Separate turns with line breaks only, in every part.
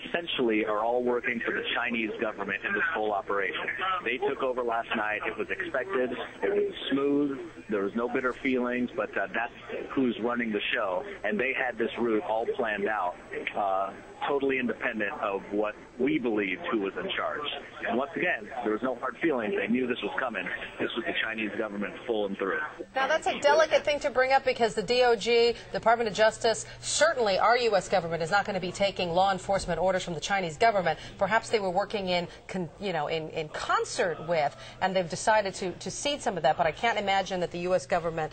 essentially are all working for the Chinese government in this whole operation. They took over last night. It was expected. It was smooth. There was no bitter feelings, but that's who's running the show. And they had this route all planned out, totally independent of what we believed who was in charge. And once again, there was no hard feelings. They knew this was coming. This was the Chinese government full and through.
Now, that's a delicate thing to bring up because the DOJ, Department of Justice, certainly our U.S. government is not going to be taking law enforcement orders from the Chinese government. Perhaps they were working in concert with, and they've decided to cede some of that. But I can't imagine that the U.S. government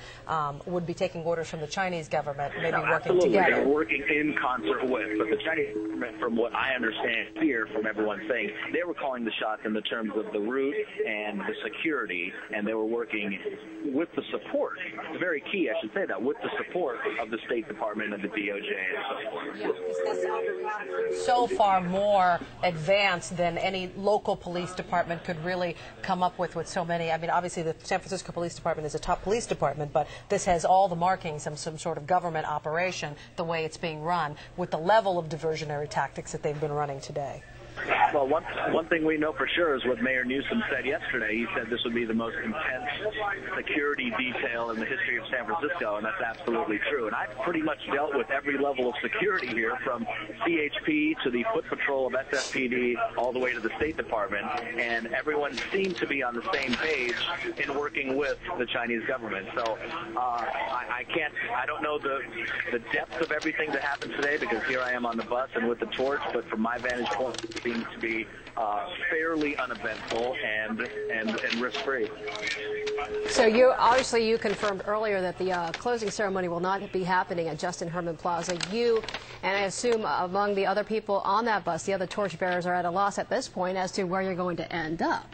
would be taking orders from the Chinese government, maybe working together.
They're working in concert with, but the Chinese government, from what I understand here from everyone saying, they were calling the shots in the terms of the route and the security, and they were working with the support. It's very key, I should say that, with the support of the State Department and the DOJ and so forth.
Yeah, is this operation so far more advanced than any local police department could really come up with so many? I mean, obviously the San Francisco Police Department is a top police department, but this has all the markings of some sort of government operation, the way it's being run, with the level of diversionary tactics that they've been running today.
Well, one thing we know for sure is what Mayor Newsom said yesterday. He said this would be the most intense security detail in the history of San Francisco, and that's absolutely true. And I've pretty much dealt with every level of security here, from CHP to the Foot Patrol of SFPD all the way to the State Department, and everyone seemed to be on the same page in working with the Chinese government. So I don't know the depth of everything that happened today, because here I am on the bus and with the torch, but from my vantage point, it seems to be fairly uneventful and risk-free.
So you confirmed earlier that the closing ceremony will not be happening at Justin Herman Plaza. You, and I assume among the other people on that bus, the other torchbearers, are at a loss at this point as to where you're going to end up.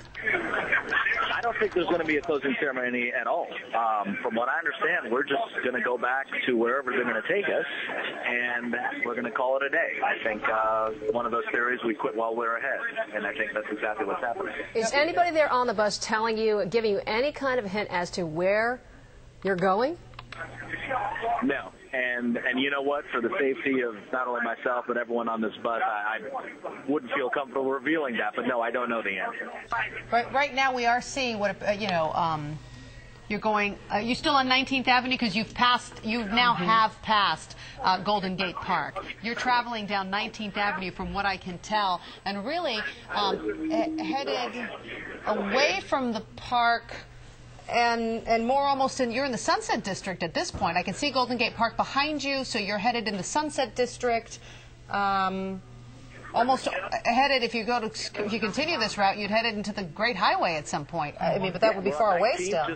I don't think there's going to be a closing ceremony at all. From what I understand, we're just going to go back to wherever they're going to take us, and we're going to call it a day. I think one of those theories, we quit while we're ahead, and I think that's exactly what's happening.
Is anybody there on the bus telling you, giving you any kind of hint as to where you're going?
No. And you know what? For the safety of not only myself but everyone on this bus, I wouldn't feel comfortable revealing that. But no, I don't know the answer.
Right now, we are seeing what you're going. You're still on 19th Avenue because you've now have passed Golden Gate Park. You're traveling down 19th Avenue, from what I can tell, and really headed away from the park. And more almost you're in the Sunset District at this point. I can see Golden Gate Park behind you, so you're headed in the Sunset District. Almost headed, if you continue this route, you'd head into the Great Highway at some point. I mean, but that would be far away still.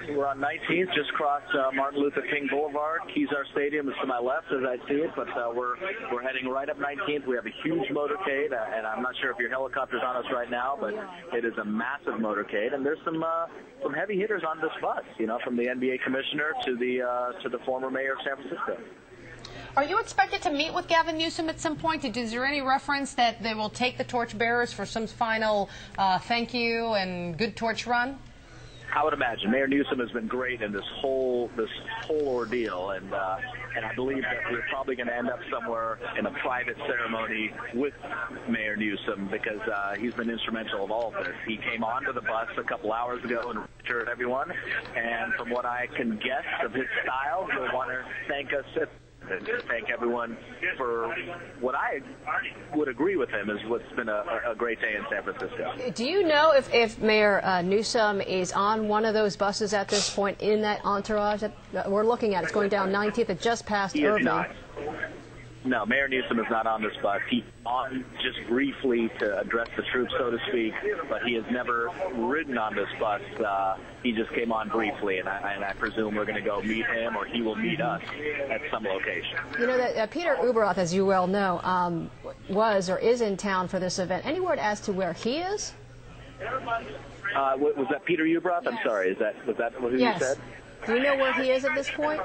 We're on 19th, just crossed Martin Luther King Boulevard. Kezar Stadium is to my left as I see it, but we're heading right up 19th. We have a huge motorcade, and I'm not sure if your helicopter's on us right now, but it is a massive motorcade, and there's some heavy hitters on this bus, from the NBA commissioner to the former mayor of San Francisco.
Are you expected to meet with Gavin Newsom at some point? Is there any reference that they will take the torchbearers for some final thank you and good torch run?
I would imagine. Mayor Newsom has been great in this whole ordeal, and I believe that we're probably going to end up somewhere in a private ceremony with Mayor Newsom, because he's been instrumental of all of this. He came onto the bus a couple hours ago and reassured everyone, and from what I can guess of his style, he'll want to thank us and thank everyone for what I would agree with him is what's been a great day in San Francisco.
Do you know if Mayor Newsom is on one of those buses at this point in that entourage that we're looking at? It's going down 19th. It just passed Irving.
He is not. No, Mayor Newsom is not on this bus. He's on just briefly to address the troops, so to speak, but he has never ridden on this bus. He just came on briefly, and I presume we're going to go meet him, or he will meet us at some location. You know
that Peter Ueberroth, as you well know, was or is in town for this event. Any word as to where he is?
Was that Peter Ueberroth?
Yes.
I'm sorry. Was that who
yes.
you said?
Do you know where he is at this point?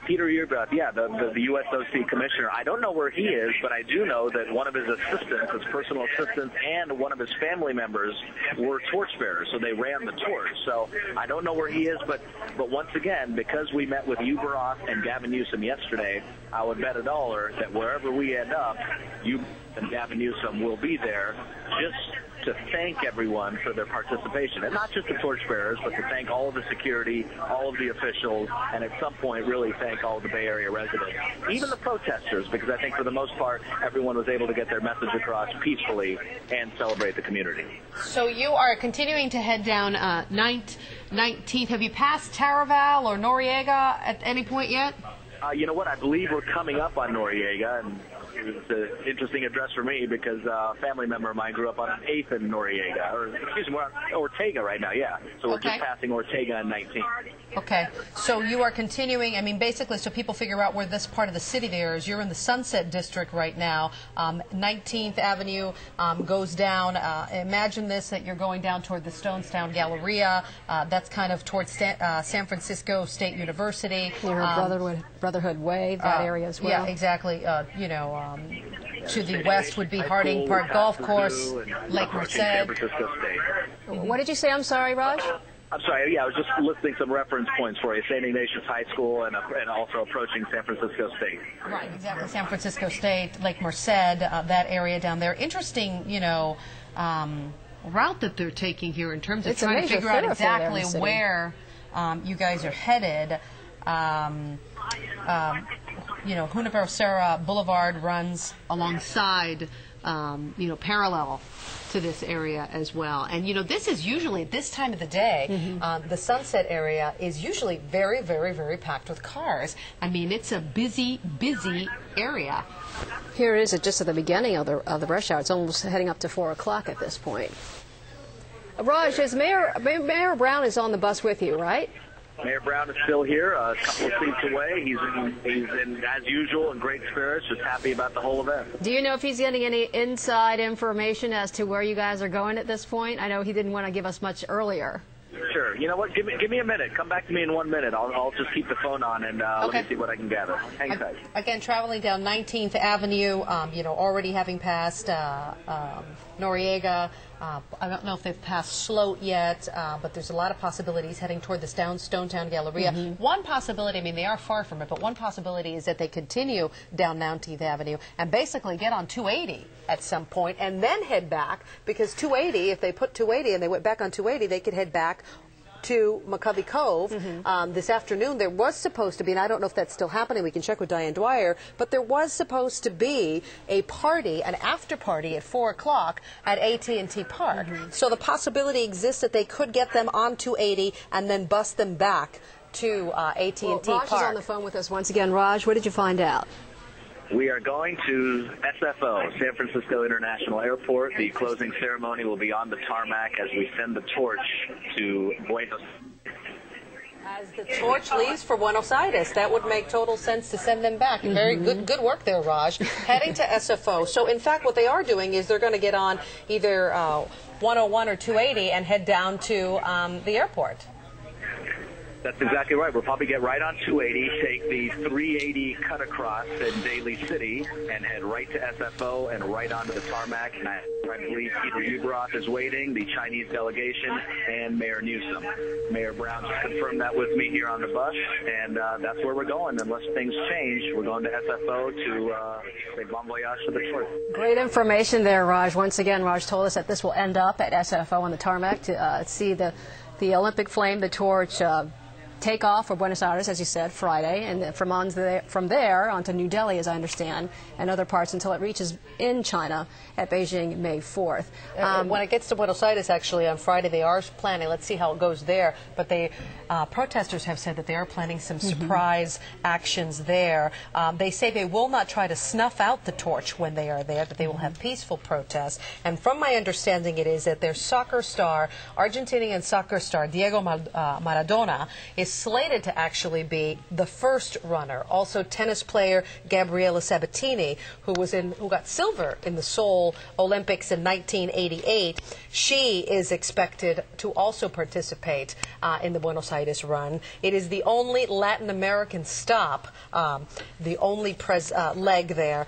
Peter Ueberroth, yeah, the USOC commissioner. I don't know where he is, but I do know that one of his assistants, his personal assistants, and one of his family members were torchbearers, so they ran the torch. So I don't know where he is, but once again, because we met with Ueberroth and Gavin Newsom yesterday, I would bet $1 that wherever we end up, you and Gavin Newsom will be there just to thank everyone for their participation. And not just the torchbearers, but to thank all of the security, all of the officials, and at some point really thank all of the Bay Area residents. Even the protesters, because I think for the most part, everyone was able to get their message across peacefully and celebrate the community.
So you are continuing to head down 19th. Have you passed Taraval or Noriega at any point yet?
You know what? I believe we're coming up on Noriega, and it's an interesting address for me because a family member of mine grew up on 8th and Noriega, or excuse me, we're on Ortega right now, yeah. So we're just passing Ortega on 19th.
Okay, so you are continuing, I mean, basically, so people figure out where this part of the city there is. You're in the Sunset District right now. 19th Avenue goes down. Imagine this, that you're going down toward the Stonestown Galleria. That's kind of towards San Francisco State University.
Brotherhood Way, that area as well.
Yeah, exactly. You know, to the west would be Harding Park Golf Course, Lake Merced.
San Francisco State.
What did you say? I'm sorry, Raj?
I'm sorry, yeah, I was just listing some reference points for you. St. Ignatius High School and also approaching San Francisco State.
Right, exactly. San Francisco State, Lake Merced, that area down there. Interesting, you know, route that they're taking here in terms of trying to figure out exactly where you guys are headed. You know, Hunter Boulevard runs alongside, you know, parallel to this area as well. And, you know, this is usually, at this time of the day, the Sunset area is usually very, very, very packed with cars. I mean, it's a busy, busy area.
Here it is just at the beginning of the rush hour. It's almost heading up to 4 o'clock at this point. Raj, Mayor Brown is on the bus with you, right?
Mayor Brown is still here, a couple of seats away. He's in, as usual, in great spirits, just happy about the whole event.
Do you know if he's getting any inside information as to where you guys are going at this point? I know he didn't want to give us much earlier.
Sure. You know what? Give me a minute. Come back to me in 1 minute. I'll just keep the phone on and let me see what I can gather. Hang tight.
Again, traveling down 19th Avenue, you know, already having passed Noriega. I don't know if they've passed Sloat yet, but there's a lot of possibilities heading toward the Stonetown Galleria. One possibility, I mean, they are far from it, but one possibility is that they continue down 19th Avenue and basically get on 280 at some point and then head back, because 280, if they put 280 and they went back on 280, they could head back to McCovey Cove. This afternoon there was supposed to be, and I don't know if that's still happening, we can check with Diane Dwyer, but there was supposed to be a party, an after party at 4 o'clock at AT&T Park. So the possibility exists that they could get them on 280 and then bus them back to AT&T Park.
Raj is on the phone with us once again. Raj, what did you find out?
We are going to SFO, San Francisco International Airport. The closing ceremony will be on the tarmac as we send the torch to Buenos Aires.
As the torch leaves for Buenos Aires, that would make total sense to send them back. Very good work there, Raj. Heading to SFO. So, in fact, what they are doing is they're going to get on either 101 or 280 and head down to the airport.
That's exactly right. We'll probably get right on 280, take the 380 cut across in Daly City, and head right to SFO and right onto the tarmac. And I believe Peter Uberoth is waiting, the Chinese delegation, and Mayor Newsom. Mayor Brown just confirmed that with me here on the bus, and that's where we're going. Unless things change, we're going to SFO to say bon voyage to the torch.
Great information there, Raj. Once again, Raj told us that this will end up at SFO on the tarmac to see the Olympic flame, the torch, take off for Buenos Aires, as you said, Friday, and from there on to New Delhi, as I understand, and other parts until it reaches in China at Beijing May 4th.
When it gets to Buenos Aires, actually, on Friday, they are planning, let's see how it goes there, but protesters have said that they are planning some surprise actions there. They say they will not try to snuff out the torch when they are there, that they will have peaceful protests. And from my understanding, it is that their soccer star, Argentinian soccer star, Diego Maradona, is slated to actually be the first runner. Also, tennis player Gabriela Sabatini, who got silver in the Seoul Olympics in 1988, she is expected to also participate in the Buenos Aires run. It is the only Latin American stop, the only leg there.